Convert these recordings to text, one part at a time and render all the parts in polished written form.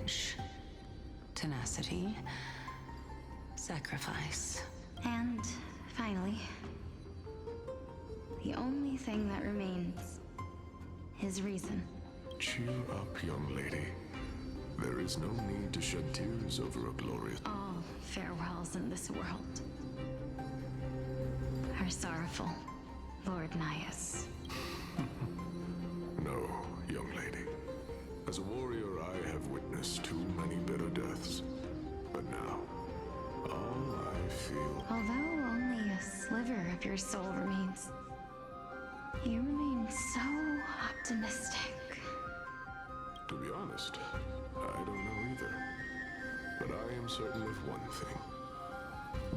courage, tenacity, sacrifice. And finally, the only thing that remains is reason. Cheer up, young lady. There is no need to shed tears over a glorious... All farewells in this world are sorrowful, Lord Naias. No, young lady. As a warrior, I have witnessed too many bitter deaths. But now, all I feel... Although only a sliver of your soul remains, you remain so optimistic. To be honest, I don't know either. But I am certain of one thing.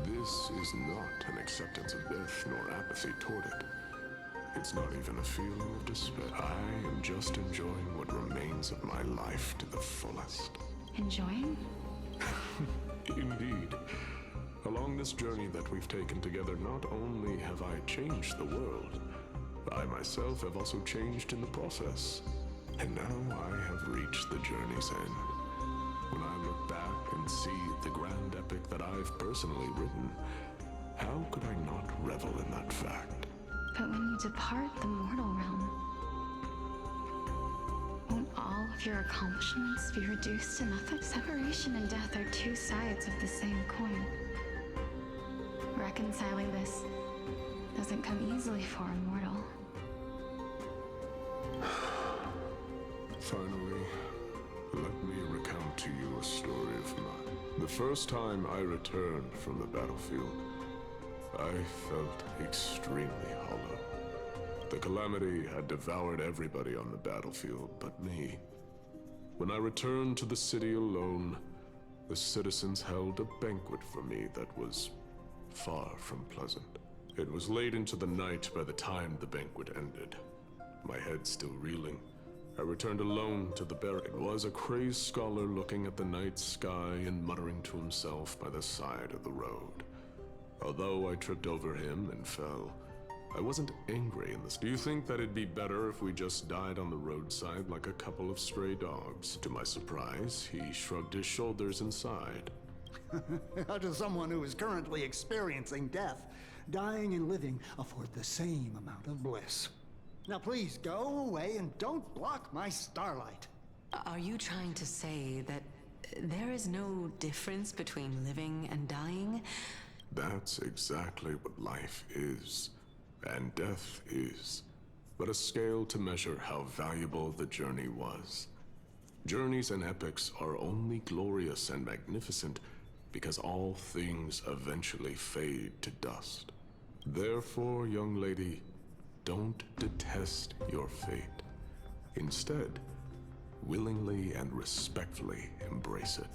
This is not an acceptance of death nor apathy toward it. It's not even a feeling of despair. I am just enjoying what remains of my life to the fullest. Enjoying? Indeed. Along this journey that we've taken together, not only have I changed the world, I myself have also changed in the process. And now I have reached the journey's end. When I look back and see the grand epic that I've personally written, how could I not revel in that fact? But when you depart the mortal realm, won't all of your accomplishments be reduced to nothing? Separation and death are two sides of the same coin. Reconciling this doesn't come easily for a mortal. Finally, let me recount to you a story of mine. The first time I returned from the battlefield, I felt extremely hollow. The calamity had devoured everybody on the battlefield but me. When I returned to the city alone, the citizens held a banquet for me that was far from pleasant. It was late into the night by the time the banquet ended. My head still reeling, I returned alone to the barrack. It was a crazed scholar looking at the night sky and muttering to himself by the side of the road. Although I tripped over him and fell, I wasn't angry in this. Do you think that it'd be better if we just died on the roadside like a couple of stray dogs? To my surprise, he shrugged his shoulders and sighed. To someone who is currently experiencing death, dying and living afford the same amount of bliss. Now please go away and don't block my starlight. Are you trying to say that there is no difference between living and dying? That's exactly what life is, and death is, but a scale to measure how valuable the journey was. Journeys and epics are only glorious and magnificent because all things eventually fade to dust. Therefore, young lady, don't detest your fate. Instead, willingly and respectfully embrace it.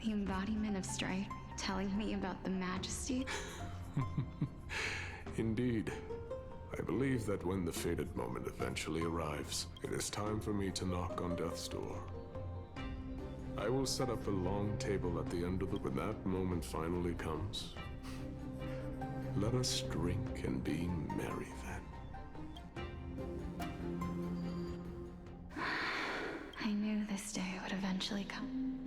The embodiment of strife, telling me about the majesty. Indeed. I believe that when the fated moment eventually arrives, it is time for me to knock on death's door. I will set up a long table at the end of the... When that moment finally comes, let us drink and be merry then. I knew this day would eventually come.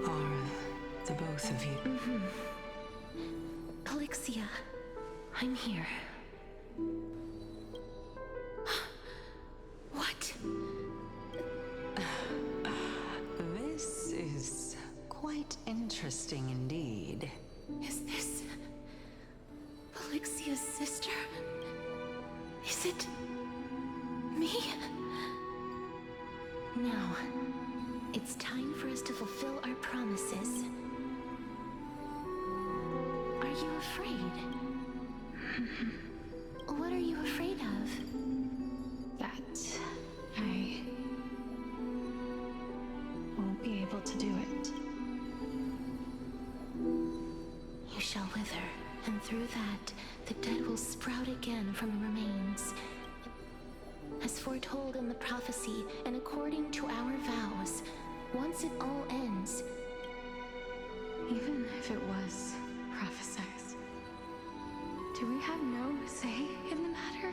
Are the both of you? Elixia, I'm here. What? This is quite interesting indeed. Is this Elixia's sister? Is it me? Now, it's time for us to fulfill our promises. Are you afraid? What are you afraid of? That I won't be able to do it. You shall wither, and through that, the dead will sprout again from the remains. As foretold in the prophecy, and according to our vows, once it all ends, Even if it was prophesized, Do we have no say in the matter?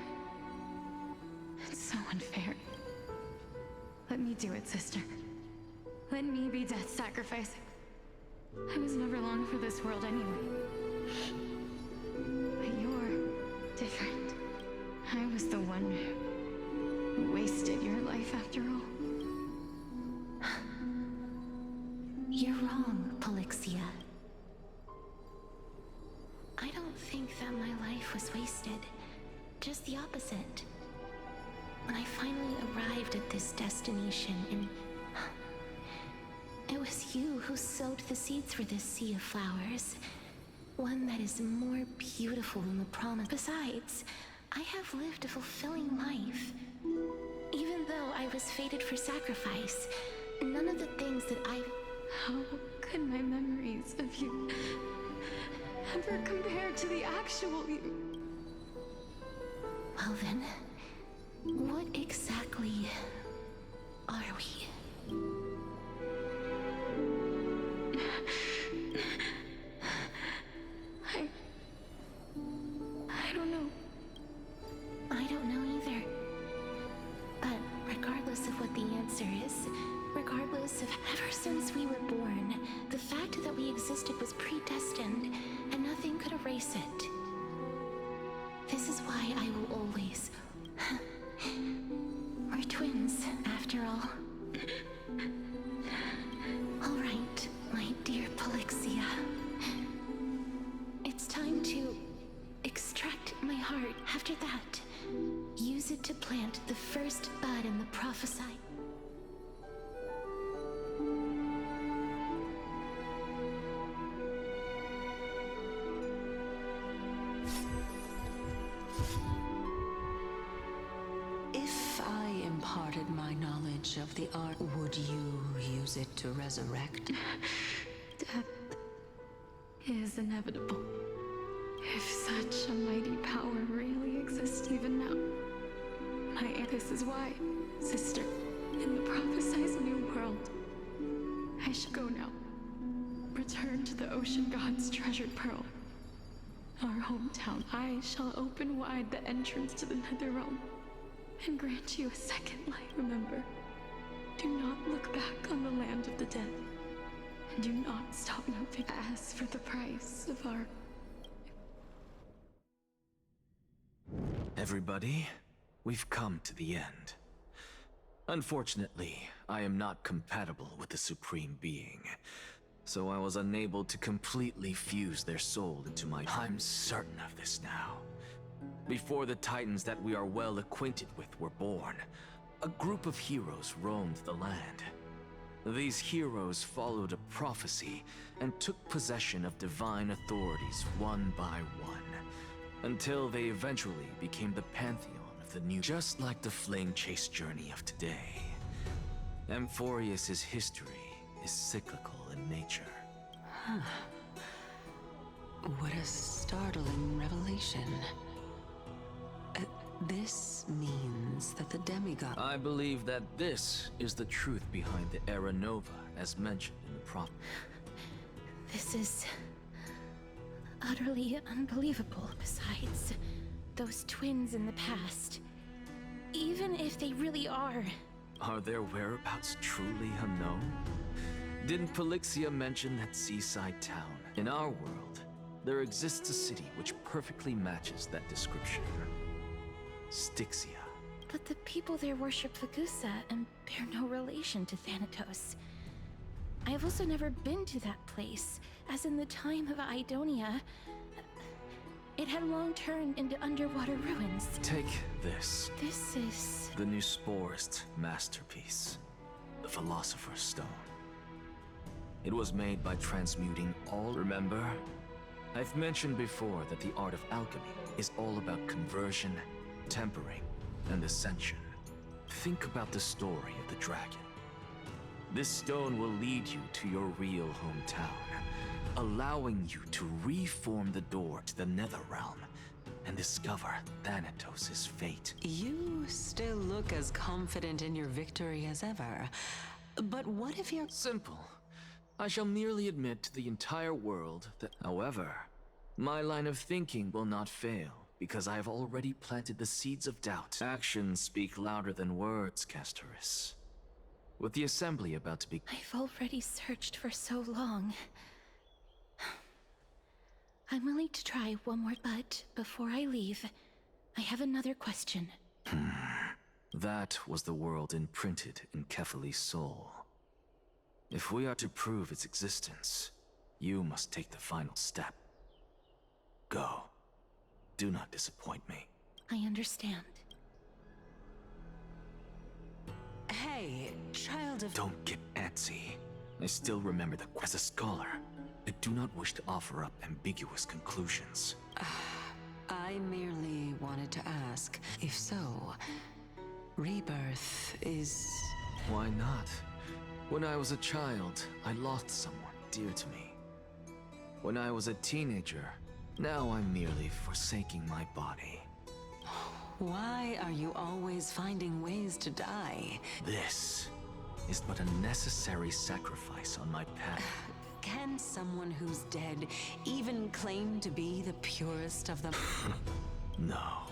It's so unfair. Let me do it, sister. Let me be death sacrifice. I was never long for this world anyway. But you're different. I was the one who wasted your life after all. You're wrong, Polixia. I don't think that my life was wasted. Just the opposite. When I finally arrived at this destination, and it was you who sowed the seeds for this sea of flowers. One that is more beautiful than the promise. Besides, I have lived a fulfilling life. Even though I was fated for sacrifice, none of the things that How could my memories of you ever compare to the actual you? Well then, what exactly are we? I don't know. I don't know either. But regardless of what the answer is, regardless of ever since we were born, the fact that we existed was predestined, and nothing could erase it. This is why I will always... We're twins, after all. All right, my dear Polixia. It's time to extract my heart. After that, use it to plant the first bud in the prophesy. If I imparted my knowledge of the art, would you use it to resurrect? Death is inevitable. If such a mighty power really exists even now, this is why, sister, in the prophesized new world, I shall go now. Return to the ocean god's treasured pearl. Our hometown. I shall open wide the entrance to the nether realm and grant you a second life. Remember, do not look back on the land of the dead. And do not stop moving. As for the price of our... Everybody, we've come to the end. Unfortunately, I am not compatible with the Supreme Being, so I was unable to completely fuse their soul into my... I'm certain of this now. Before the Titans that we are well acquainted with were born, a group of heroes roamed the land. These heroes followed a prophecy and took possession of divine authorities one by one, until they eventually became the pantheon of the new... Just like the flame chase journey of today, Amphoreus' history is cyclical in nature. What a startling revelation. This means that the demigod... I believe that this is the truth behind the Era Nova, as mentioned in the prompt. This is utterly unbelievable. Besides, those twins in the past, even if they really are... Are their whereabouts truly unknown? Didn't Polixia mention that seaside town? In our world, there exists a city which perfectly matches that description. Styxia. But the people there worship Vagusa and bear no relation to Thanatos. I have also never been to that place, as in the time of Idonia, it had long turned into underwater ruins. Take this. This is... the new Sporist masterpiece, the Philosopher's Stone. It was made by transmuting all... Remember? I've mentioned before that the art of alchemy is all about conversion, tempering, and ascension. Think about the story of the dragon. This stone will lead you to your real hometown, allowing you to reform the door to the Netherrealm and discover Thanatos' fate. You still look as confident in your victory as ever. But what if you're... Simple. I shall merely admit to the entire world that, however, My line of thinking will not fail, because I have already planted the seeds of doubt. Actions speak louder than words, Castoris. With the assembly about to be... I've already searched for so long. I'm willing to try one more, but before I leave, I have another question. That was the world imprinted in Kefali's soul. If we are to prove its existence, you must take the final step. Go. Do not disappoint me. I understand. Hey, child of... Don't get antsy. I still remember the... As a scholar, I do not wish to offer up ambiguous conclusions. I merely wanted to ask, if so, rebirth is... Why not? When I was a child, I lost someone dear to me. When I was a teenager, now I'm merely forsaking my body. Why are you always finding ways to die? This is but a necessary sacrifice on my path. Can someone who's dead even claim to be the purest of them? No,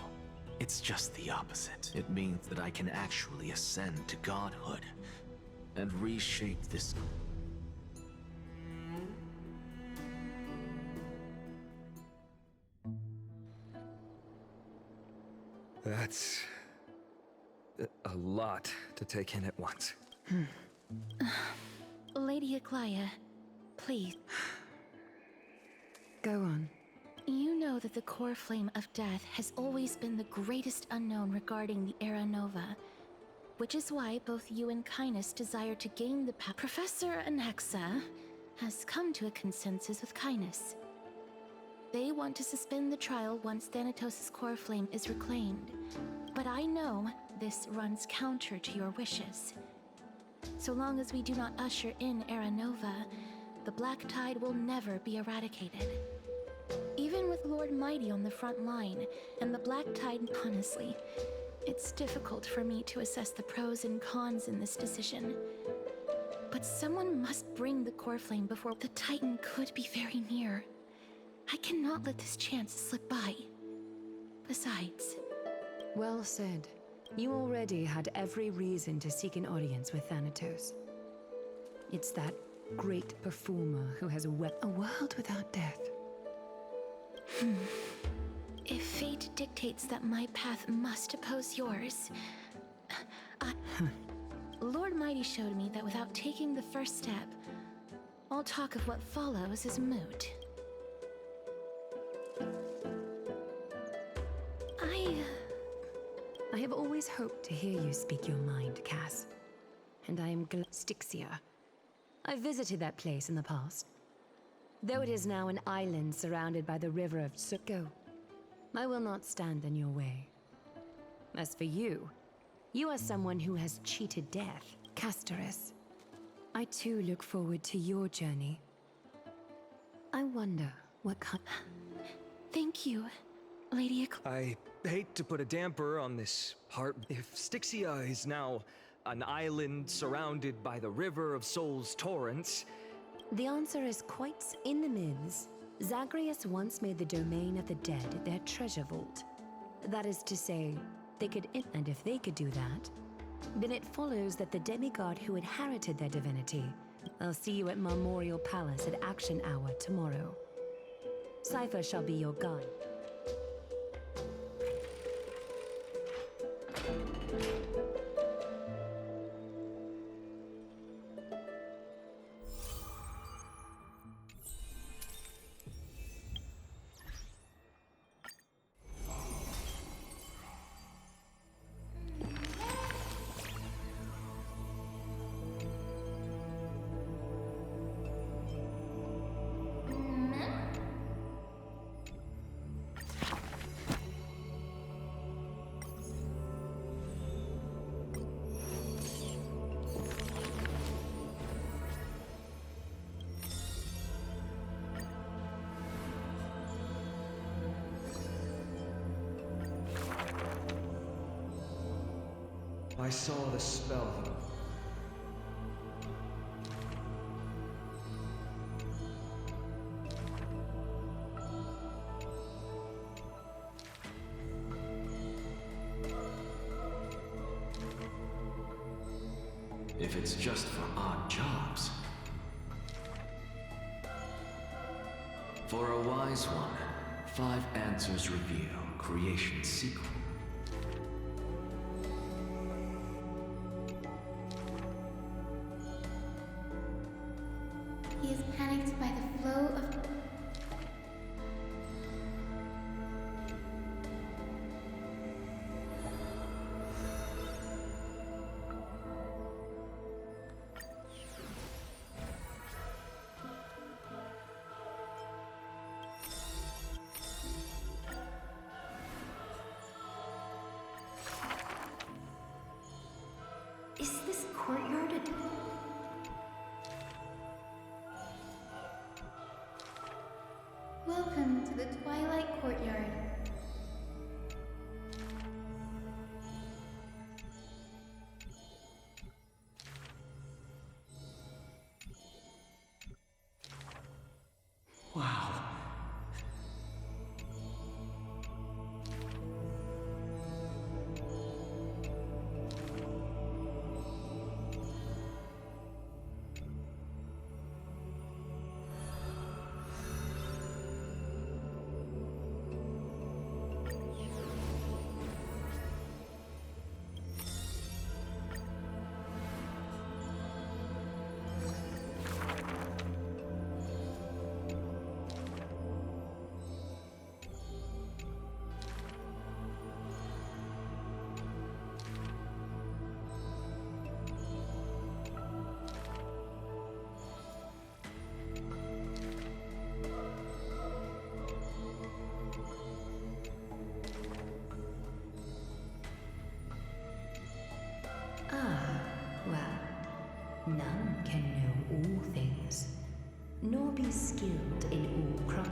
it's just the opposite. It means that I can actually ascend to godhood and reshape this. That's a lot to take in at once. Lady Aglaya, please. Go on. You know that the core flame of death has always been the greatest unknown regarding the Era Nova, which is why both you and Kainis desire to gain the power. Professor Anaxa has come to a consensus with Kainis. They want to suspend the trial once Thanatos' core flame is reclaimed, but I know this runs counter to your wishes. So long as we do not usher in Era Nova, the Black Tide will never be eradicated. Even with Lord Mighty on the front line, and the Black Tide, honestly, it's difficult for me to assess the pros and cons in this decision. But someone must bring the core flame before the Titan could be very near. I cannot let this chance slip by. Besides... Well said. You already had every reason to seek an audience with Thanatos. It's that great performer who has wept a world without death. If fate dictates that my path must oppose yours... Lord Mighty showed me that without taking the first step, all talk of what follows is moot. I have always hoped to hear you speak your mind, Cass. And I am glad. Styxia. I visited that place in the past. Though it is now an island surrounded by the river of Go. I will not stand in your way. As for you, you are someone who has cheated death, Castoris. I too look forward to your journey. I wonder what kind... Thank you, Lady I hate to put a damper on this part. If Styxia is now an island surrounded by the river of Soul's torrents... The answer is quite in the myths. Zagreus once made the domain of the dead their treasure vault. That is to say, they could... And if they could do that, then it follows that the demigod who inherited their divinity... I'll see you at Memorial Palace at Action Hour tomorrow. Cypher shall be your guide. I saw the spell. if it's just for odd jobs. For a wise one, 5 answers reveal creation's secret. He is panicked by the flow of... Is this courtyard a... Welcome to the Twilight Courtyard. Wow. Well, none can know all things, nor be skilled in all craft.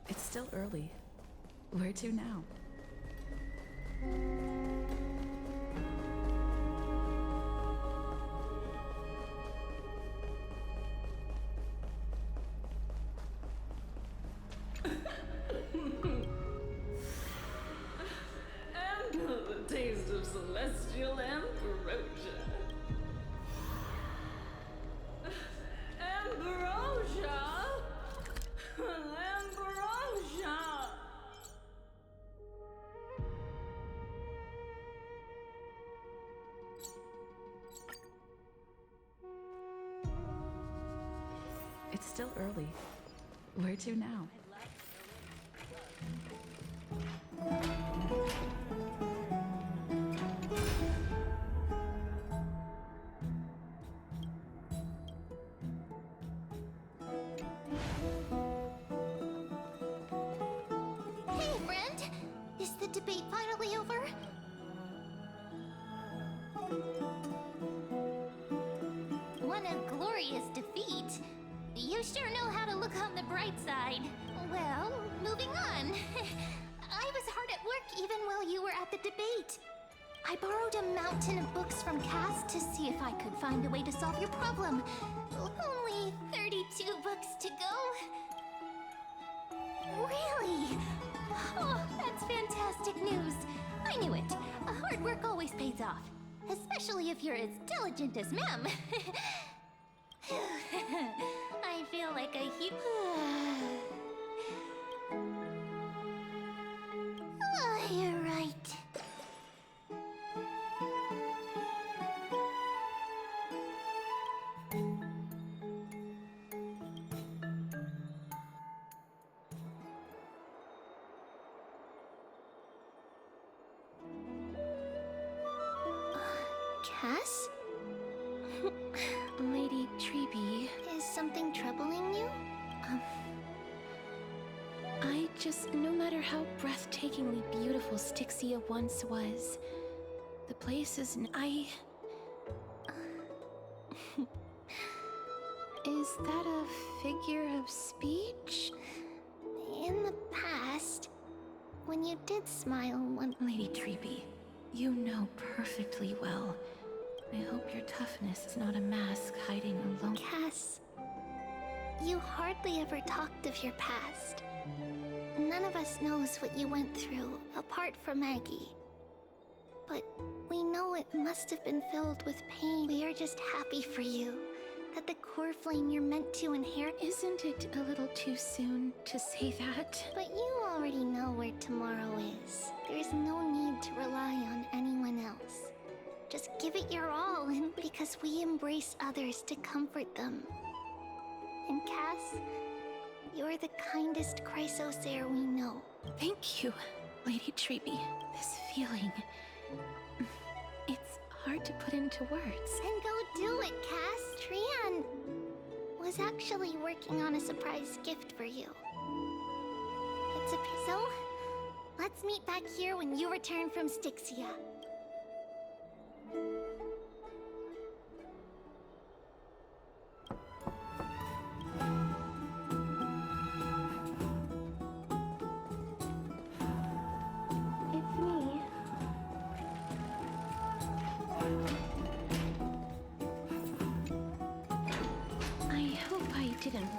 It's still early. Where to now? And the taste of celestial ambrosia. Ambrosia! Ambrosia! It's still early. Where to now? Hey, friend! Is the debate finally over? What a glorious defeat! You sure know how to look on the bright side. Well, moving on. I was hard at work even while you were at the debate. I borrowed a mountain of books from Cass to see if I could find a way to solve your problem. Only 32 books to go. Really? Oh, that's fantastic news. I knew it. Hard work always pays off. Especially if you're as diligent as Mem. I feel like a huge... Oh, you're right. Cass? Lady Treby, Is something troubling you? I just, no matter how breathtakingly beautiful Styxia once was, the place is, Is that a figure of speech? In the past, when you did smile one... Lady Treby, you know perfectly well. I hope your toughness is not a mask hiding alone. Cass, you hardly ever talked of your past. None of us knows what you went through, apart from Maggie. But we know it must have been filled with pain. We are just happy for you, that the core flame you're meant to inherit... Isn't it a little too soon to say that? But you already know where tomorrow is. There's no need to rely on anyone else. Just give it your all, and because we embrace others to comfort them. And Cass, you're the kindest Chrysosaur we know. Thank you, Lady Treby. This feeling... It's hard to put into words. Then go do it, Cass. Trian was actually working on a surprise gift for you. It's a... So, let's meet back here when you return from Styxia. It's me. I hope I didn't...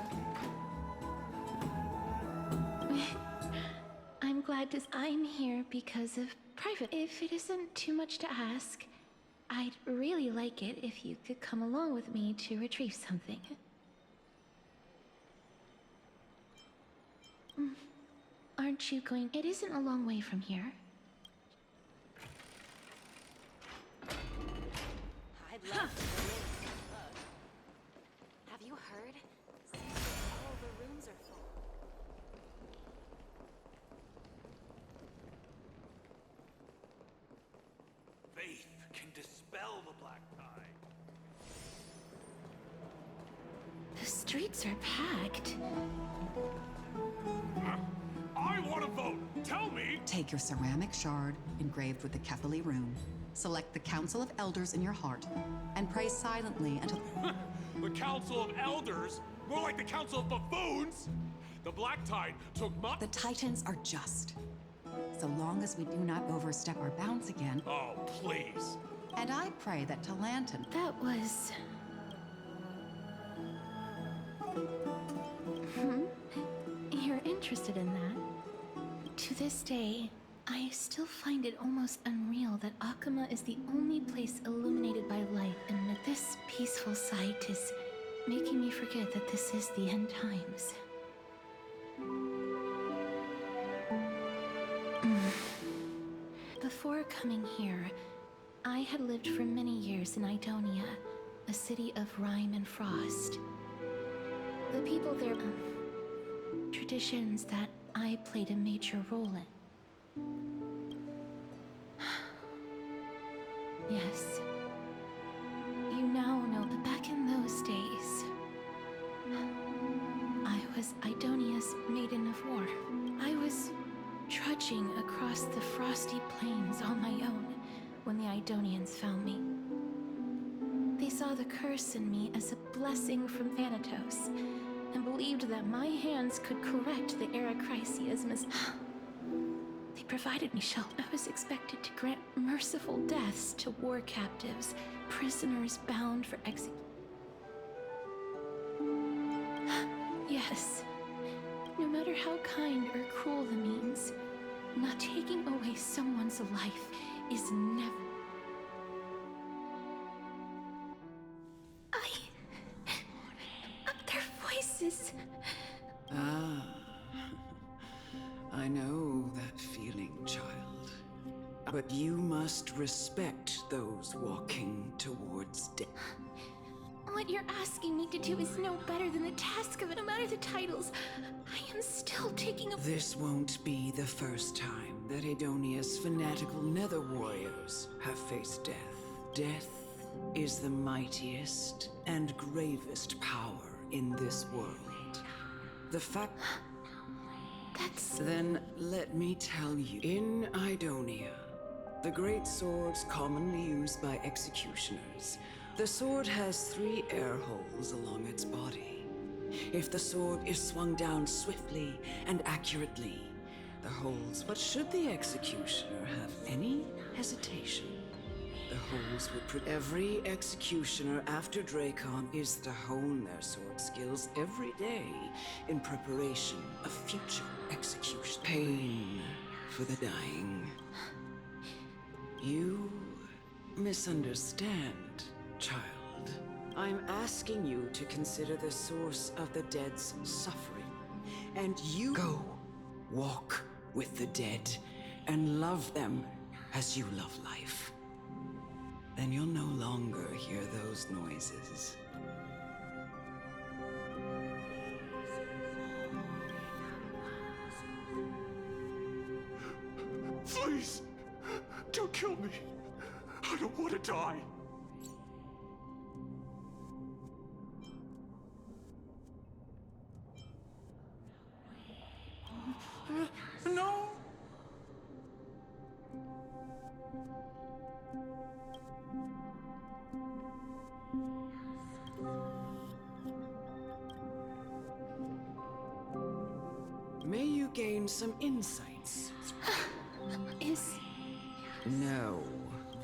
I'm glad I'm here because of private. If it isn't too much to ask, I'd really like it if you could come along with me to retrieve something. Aren't you going? It isn't a long way from here. I'd love to go in. Have you heard? Seems like all the rooms are full. Faith can dispel the black tide. The streets are packed. I want to vote! Tell me! Take your ceramic shard, engraved with the Kefali rune. Select the Council of Elders in your heart, and pray silently until... The Council of Elders? More like the Council of Buffoons! The black tide took my... The Titans are just. So long as we do not overstep our bounds again. Oh, please. And I pray that Talanton... That was... You're interested in that? To this day, I still find it almost unreal that Akama is the only place illuminated by light, and that this peaceful sight is making me forget that this is the end times. Before coming here, I had lived for many years in Idonia, a city of rime and frost. The people there, traditions that I played a major role in. Yes. You now know that back in those days, I was Idonia's maiden of war. I was trudging across the frosty plains on my own when the Idonians found me. They saw the curse in me as a blessing from Thanatos, and believed that my hands could correct the Arachrysiasmus. They provided me shelter. I was expected to grant merciful deaths to war captives, prisoners bound for execution. Yes. No matter matter how kind or cruel the means, not taking away someone's life is never... Their voices... Ah, I know that feeling, child. But you must respect those walking towards death. What you're asking me to do is no better than the task of it, no matter the titles. I am still taking a... This won't be the first time that Edonia's fanatical nether warriors have faced death. Death is the mightiest and gravest power in this world. The fact... That's... Then let me tell you, in Idonia, the great swords commonly used by executioners, the sword has 3 air holes along its body. If the sword is swung down swiftly and accurately, the holes... But should the executioner have any hesitation, the holes would every executioner after Dracon is to hone their sword skills every day in preparation of future execution. Pain for the dying. You misunderstand, child. I'm asking you to consider the source of the dead's suffering. And you go walk with the dead and love them as you love life. Then you'll no longer hear those noises. Please, don't kill me. I don't want to die. No. May you gain some insights. No,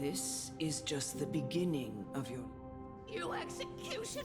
this is just the beginning of your... You executioner!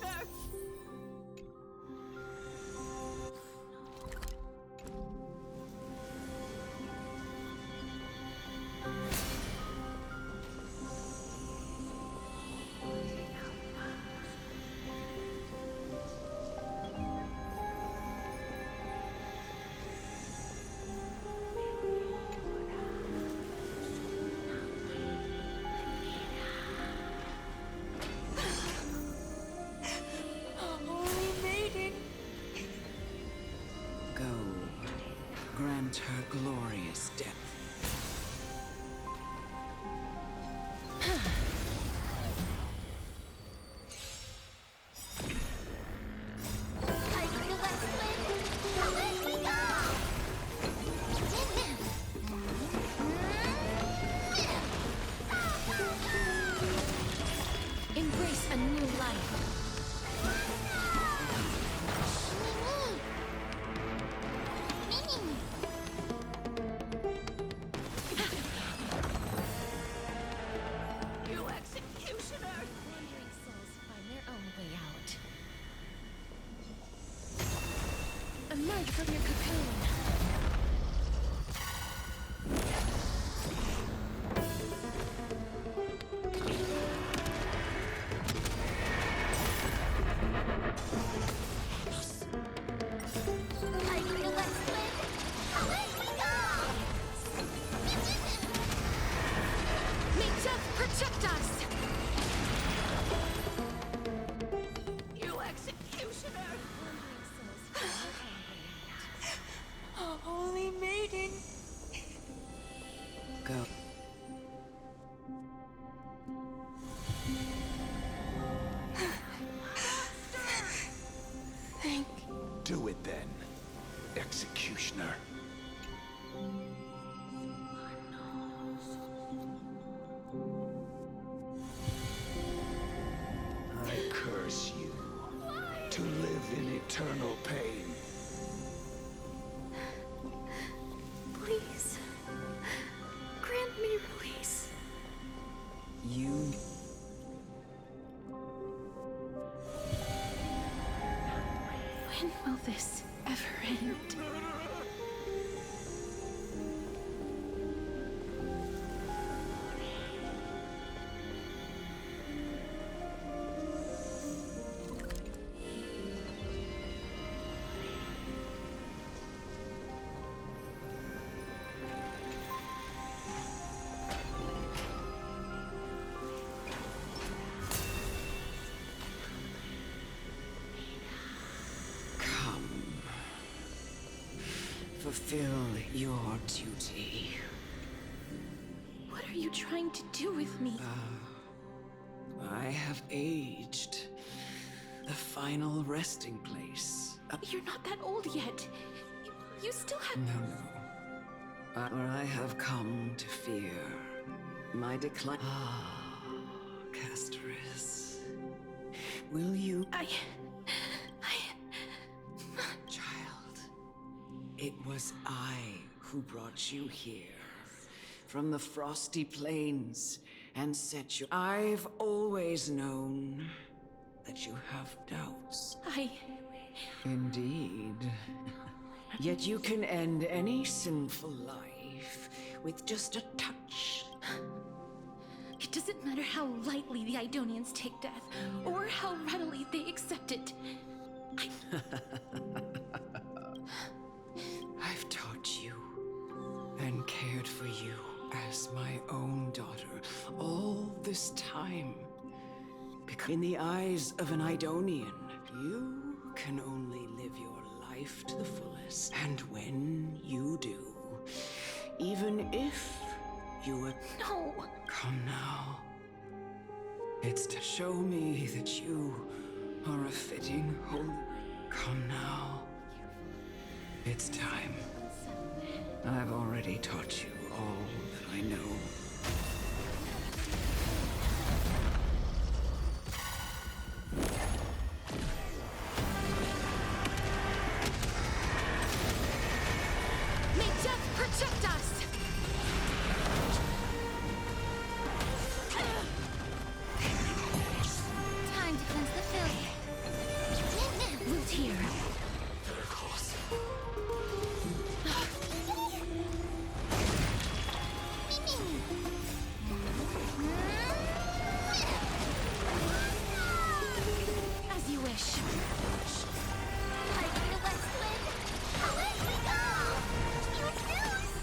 Grant her glorious death. Embrace a new life. Emerge from your cocoon. May death protect us! You executioner! Holy maiden! Go. Do it then, executioner. I curse you to live in eternal pain. Please, grant me release. You... When will this ever end? fulfill your duty. What are you trying to do with me? I have aged. The final resting place. You're not that old yet. You still have... No. Or I have come to fear my decline. Casteress. Will you... Child, it was I who brought you here. From the frosty plains, and set you... I've always known that you have doubts. Indeed. Yet you can end any sinful life with just a touch. It doesn't matter how lightly the Idonians take death, or how readily they accept it. I've taught you and cared for you as my own daughter all this time. Because in the eyes of an Idonian, you can only live your life to the fullest. And when you do, even if you would... No! Come now. It's to show me that you are a fitting holy... Come now. It's time. I've already taught you all that I know. May death protect us! Time to cleanse the filth. Loot here. As you wish. Like the west wind. Away we go! You snooze!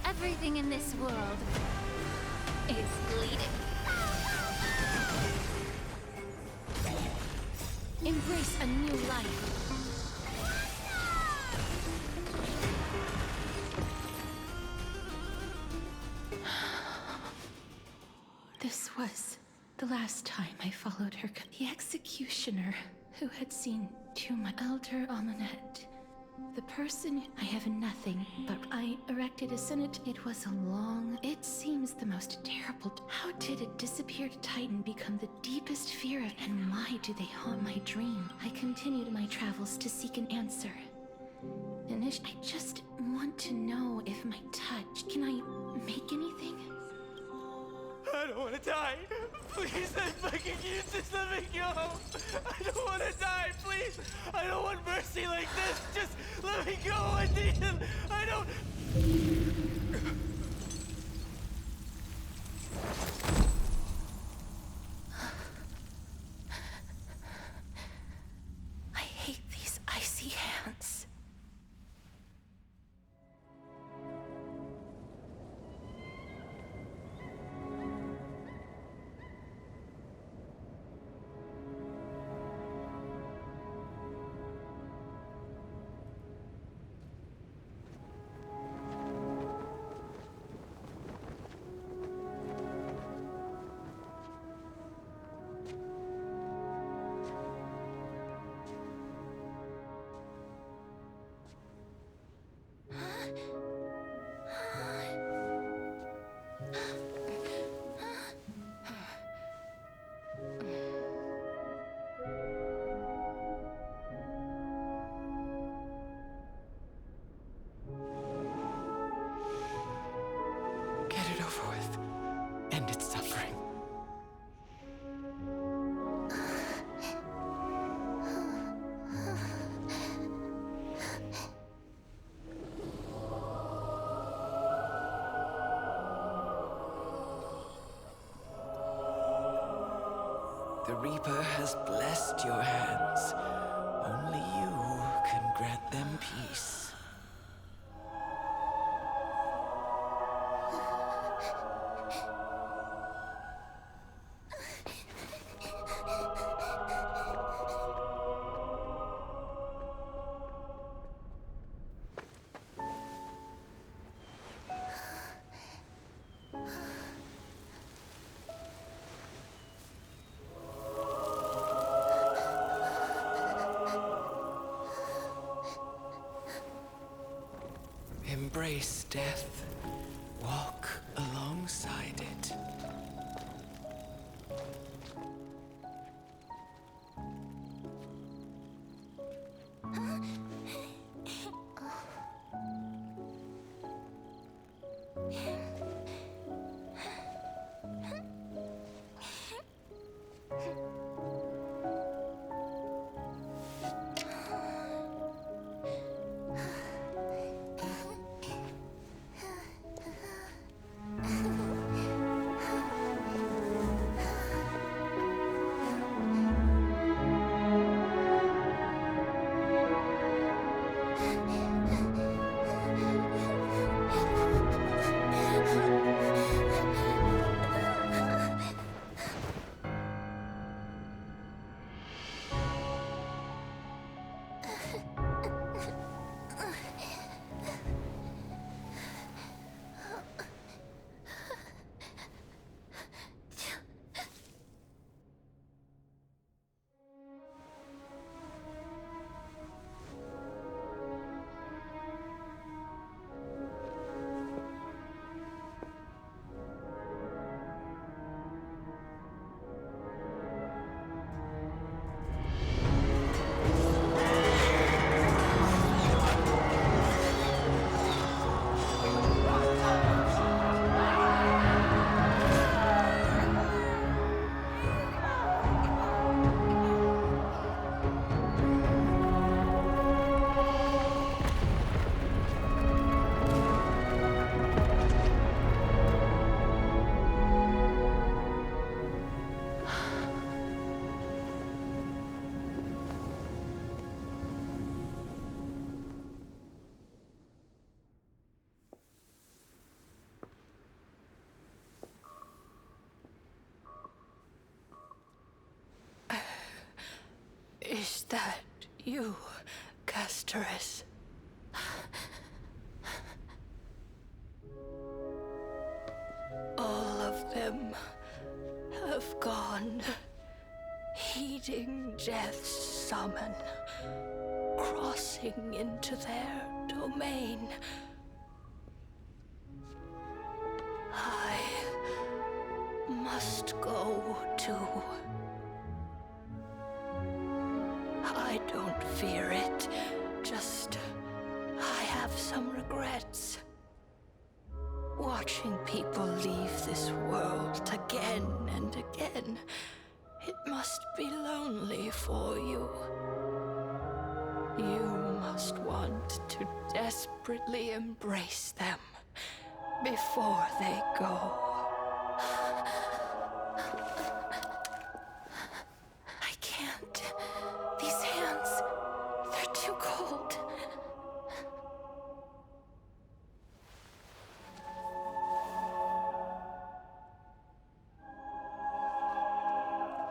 Everything in this world is bleeding. Embrace a new life. This was the last time I followed her. The executioner who had seen too much. Elder Amunet. The person I have nothing, but I erected a senate. It was a long... It seems the most terrible... How did a disappeared titan become the deepest fear of... And why do they haunt my dream? I continued my travels to seek an answer. I just want to know if my touch... Can I make anything? I don't want to die. Please, I fucking you just let me go. I don't want to die, please. I don't want mercy like this. Just let me go. I need it. I don't... I hate these icy hands. Get it over with. End its suffering. The Reaper has blessed your hands. Only you can grant them peace. Embrace death. Walk alongside it. Is that you, Castorus? All of them have gone, heeding death's summon, crossing into their domain. I must go too. I don't fear it, just I have some regrets. Watching people leave this world again and again, it must be lonely for you. You must want to desperately embrace them before they go. I can't. These hands, they're too cold.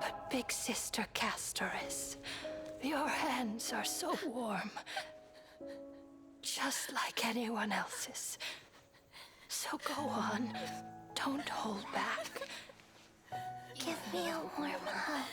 But Big Sister Castorus, your hands are so warm. Just like anyone else's. So go on. Don't hold back. Give me a warm hug.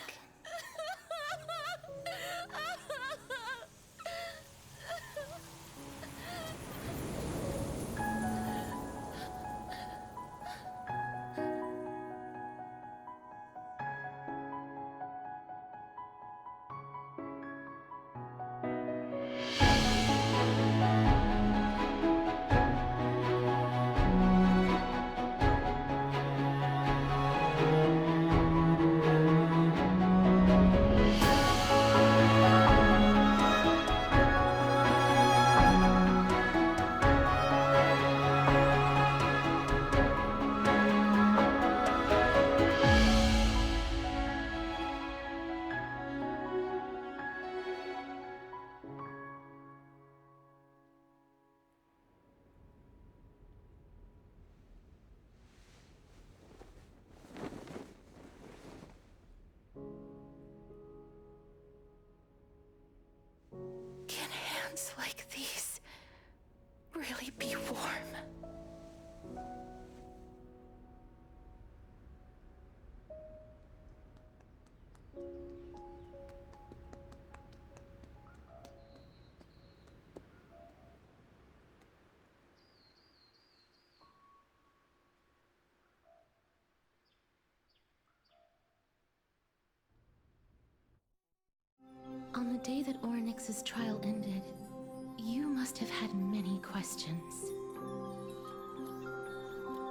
Can hands like these really be warm? day that Oryx's trial ended, you must have had many questions.